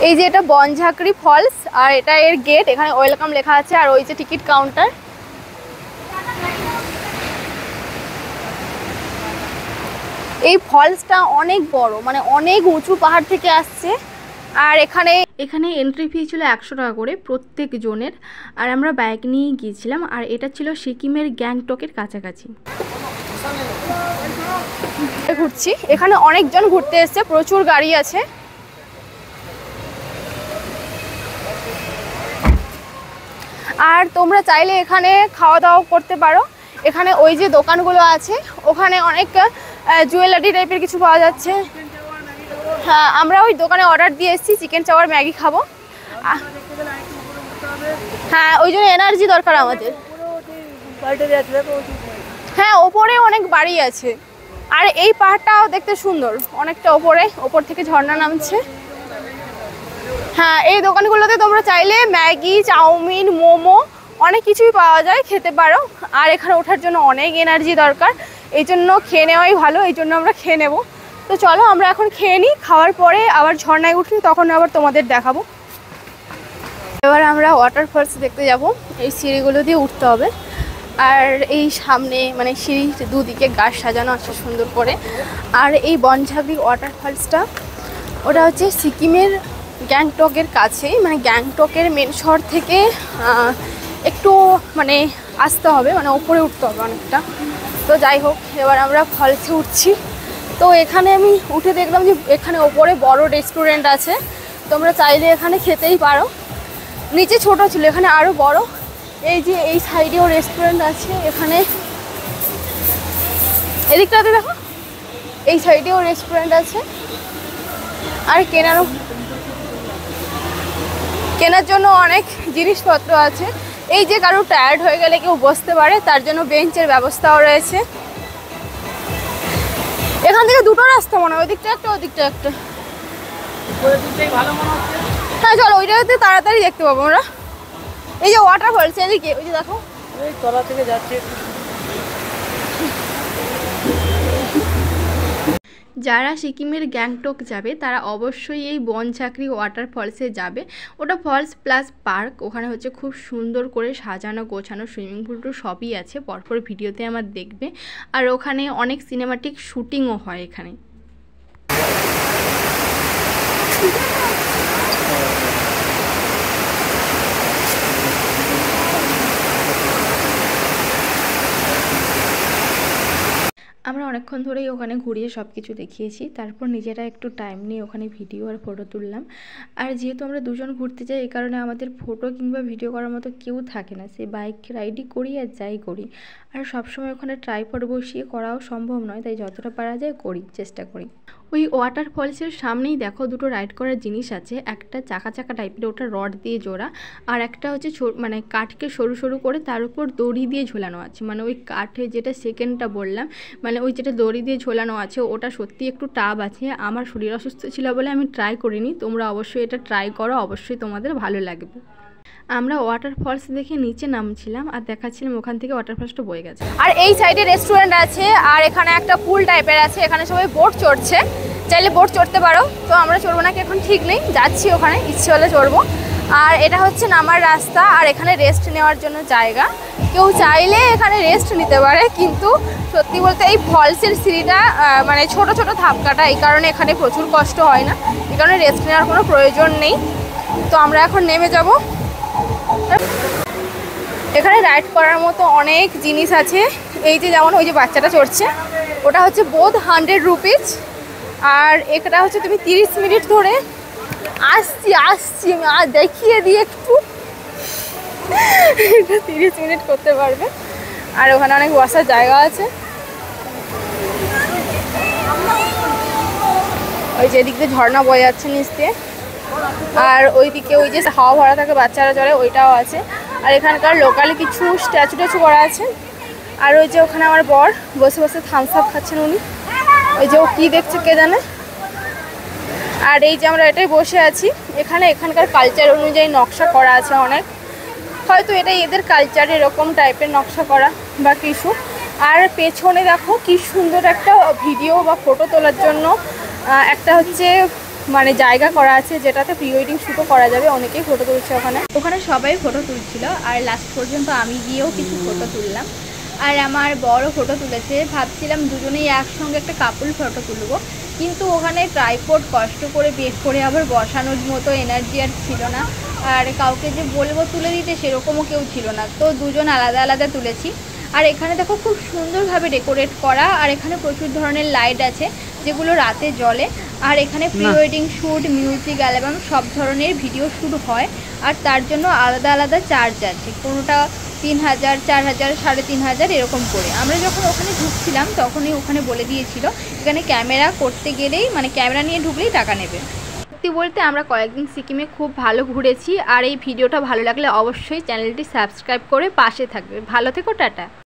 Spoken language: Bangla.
এই যে এটা বনঝাঁকড়ি ফলস, আর এটা এর গেট, এখানে ওয়েলকাম লেখা আছে, আর ওই যে টিকিট কাউন্টার। এই ফলসটা অনেক বড়, মানে অনেক উঁচু পাহাড় থেকে আসছে। আর এখানে এন্ট্রি ফি ছিল 100 টাকা করে প্রত্যেক জনের। আর আমরা বাইক নিয়ে গিয়েছিলাম, আর এটা ছিল সিকিমের গ্যাংটকের কাছাকাছি। ঘুরছি, এখানে অনেকজন ঘুরতে এসছে, প্রচুর গাড়ি আছে। আর তোমরা চাইলে এখানে খাওয়া দাওয়া করতে পারো। এখানে ওই যে দোকানগুলো আছে, ওখানে অনেক জুয়েলারি টাইপের কিছু পাওয়া যাচ্ছে। হ্যাঁ, আমরা ওই দোকানে অর্ডার দিয়ে এসেছি চিকেন চাওয়ার ম্যাগি খাবো। হ্যাঁ, ওই জন্য এনার্জি দরকার আমাদের। হ্যাঁ, ওপরে অনেক বাড়ি আছে। আর এই পাহাড়টাও দেখতে সুন্দর, অনেকটা ওপর থেকে ঝর্ণা নামছে। হ্যাঁ, এই দোকানগুলোতে তোমরা চাইলে ম্যাগি, চাউমিন, মোমো অনেক কিছুই পাওয়া যায়, খেতে পারো। আর এখানে ওঠার জন্য অনেক এনার্জি দরকার, এই জন্য খেয়ে নেওয়াই ভালো, এই জন্য আমরা খেয়ে নেব। তো চলো আমরা এখন খেয়ে নিই, খাওয়ার পরে আবার ঝর্ণায় উঠি, তখন আবার তোমাদের দেখাবো। এবার আমরা ওয়াটারফলস দেখতে যাব। এই সিঁড়িগুলো দিয়ে উঠতে হবে, আর এই সামনে মানে সিঁড়ির দুদিকে গাছ সাজানো আছে সুন্দর করে। আর এই বনঝাঁকড়ি ওয়াটারফলসটা ওটা হচ্ছে সিকিমের গ্যাংটকের কাছেই, মানে গ্যাংটকের মেন শহর থেকে একটু মানে আসতে হবে, মানে ওপরে উঠতে হবে অনেকটা। তো যাই হোক, এবার আমরা ফলসে উঠছি। তো এখানে আমি উঠে দেখলাম যে এখানে ওপরে বড় রেস্টুরেন্ট আছে, তোমরা চাইলে এখানে খেতেই পারো। নিচে ছোট ছিল, এখানে আরও বড়। এই যে এই সাইডেও রেস্টুরেন্ট আছে, এখানে এদিকটাতে দেখো, এই সাইডেও রেস্টুরেন্ট আছে। আর কেনার জন্য অনেক জিনিসপত্র আছে। এই যে কারো টায়ার্ড হয়ে গেলে কেউ বসতে পারে, তার জন্য বেঞ্চের ব্যবস্থাও রয়েছে। এখান থেকে দুটো রাস্তা মনে হয়, ওইদিকটা একটা ওইদিকটা একটা। হ্যাঁ চলো, ওইটাতে তাড়াতাড়ি দেখতে পাবো আমরা। এই যে ওয়াটারফলস এদিকে, ওই যে দেখো এই তলা থেকে যাচ্ছে। যারা সিকিমের গ্যাংটক যাবে তারা অবশ্যই এই বনঝাঁকড়ি ওয়াটারফলসে যাবে। ওটা ফলস প্লাস পার্ক, ওখানে হচ্ছে খুব সুন্দর করে সাজানো গোছানো, সুইমিং পুল টু সবই আছে, পরপর ভিডিওতে আমার দেখবে। আর ওখানে অনেক সিনেমাটিক শুটিংও হয় এখানে। আমরা অনেকক্ষণ ধরেই ওখানে ঘুরিয়ে সব কিছু দেখিয়েছি, তারপর নিজেরা একটু টাইম নিয়ে ওখানে ভিডিও আর ফটো তুললাম। আর যেহেতু আমরা দুজন ঘুরতে যাই, এই কারণে আমাদের ফটো কিংবা ভিডিও করার মতো কেউ থাকে না, সে বাইক রাইডই করি আর যাই করি। আর সবসময় ওখানে ট্রাইপড বসিয়ে করাও সম্ভব নয়, তাই যতটা পারা যায় চেষ্টা করি। ওই ওয়াটারফলসের সামনেই দেখো দুটো রাইড করার জিনিস আছে, একটা চাকা চাকা টাইপের, ওটা রড দিয়ে জোড়া, আর একটা হচ্ছে মানে কাঠকে সরু সরু করে তার উপর দড়ি দিয়ে ঝোলানো আছে। মানে ওই কাঠে যেটা সেকেন্ডটা বললাম, মানে ওই যেটা দড়ি দিয়ে ঝোলানো আছে ওটা সত্যি একটু টাফ আছে। আমার শরীর অসুস্থ ছিল বলে আমি ট্রাই করিনি, তোমরা অবশ্যই এটা ট্রাই করো, অবশ্যই তোমাদের ভালো লাগবে। আমরা ওয়াটারফলস দেখে নিচে নামছিলাম আর দেখাচ্ছিলাম ওখান থেকে ওয়াটারফলসটা বয়ে গেছে। আর এই সাইডে রেস্টুরেন্ট আছে, আর এখানে একটা পুল টাইপের আছে, এখানে সবাই বোট চড়ছে, চাইলে বোট চড়তে পারো। তো আমরা চড়বো নাকি এখন ঠিক নেই, যাচ্ছি ওখানে, ইচ্ছে হলে চড়বো। আর এটা হচ্ছে নামার রাস্তা, আর এখানে রেস্ট নেওয়ার জন্য জায়গা, কেউ চাইলে এখানে রেস্ট নিতে পারে। কিন্তু সত্যি বলতে এই ফলসের সিঁড়িটা মানে ছোট ছোট ধাপ কাটা, এই কারণে এখানে প্রচুর কষ্ট হয় না, এই কারণে রেস্ট নেওয়ার কোনো প্রয়োজন নেই। তো আমরা এখন নেমে যাব। এখানে রাইড করার মতো অনেক জিনিস আছে, এই যে যেমন ওই যে বাচ্চাটা চড়ছে, ওটা হচ্ছে বোধ 100 রুপিস। আর এটা হচ্ছে তুমি 30 মিনিট ধরে আসছি আর দেখিয়ে দিয়ে একটু 30 মিনিট করতে পারবে। আর ওখানে অনেক বসার জায়গা আছে, ওই যে এদিক দিয়ে ঝর্ণা বয়ে যাচ্ছে নিচ দিয়ে, আর ওইদিকে ওই যে হাওয়া ভরা থাকে বাচ্চারা চড়ে, ওইটাও আছে। আর এখানকার লোকালি কিছু স্ট্যাচু ট্যাচু করা আছে। আর ওই যে ওখানে আমার বর বসে বসে থামস আপ খাচ্ছেন উনি, ওই যে ও কী দেখছে কে জানে। আর এই যে আমরা এটাই বসে আছি, এখানকার কালচার অনুযায়ী নকশা করা আছে অনেক, হয়তো এটাই এদের কালচার, এরকম টাইপের নকশা করা বা কিছু। আর পেছনে দেখো কি সুন্দর একটা ভিডিও বা ফটো তোলার জন্য একটা হচ্ছে মানে জায়গা করা আছে যেটাতে প্রি ওয়েডিং শ্যুটও করা যাবে। অনেকেই ফটো তুলছে ওখানে সবাই ফটো তুলছিল আর লাস্ট পর্যন্ত আমি গিয়েও কিছু ফটো তুললাম। আর আমার বড় ফটো তুলেছে, ভাবছিলাম দুজনেই একসঙ্গে একটা কাপল ফটো তুলবো, কিন্তু ওখানে ট্রাইপড কষ্ট করে বের করে আবার বসানোর মতো এনার্জি আর ছিল না, আর কাউকে যে বলবো তুলে দিতে সেরকমও কেউ ছিল না, তো দুজন আলাদা আলাদা তুলেছি। আর এখানে দেখো খুব সুন্দরভাবে ডেকোরেট করা, আর এখানে প্রচুর ধরনের লাইট আছে যেগুলো রাতে জ্বলে। আর এখানে pre wedding shoot, music album সব ধরনের ভিডিও শ্যুট হয়, আর তার জন্য আলাদা আলাদা চার্জ আছে, কোনোটা 3000, 4000, 3500 এরকম করে। আমরা যখন ওখানে ঢুকছিলাম তখনই ওখানে বলে দিয়েছিল এখানে ক্যামেরা করতে গেলেই, মানে ক্যামেরা নিয়ে ঢুকলেই টাকা নেবে। সত্যি বলতে আমরা কয়েকদিন সিকিমে খুব ভালো ঘুরেছি। আর এই ভিডিওটা ভালো লাগলে অবশ্যই চ্যানেলটি সাবস্ক্রাইব করে পাশে থাকবে। ভালো থেকো, টাটা।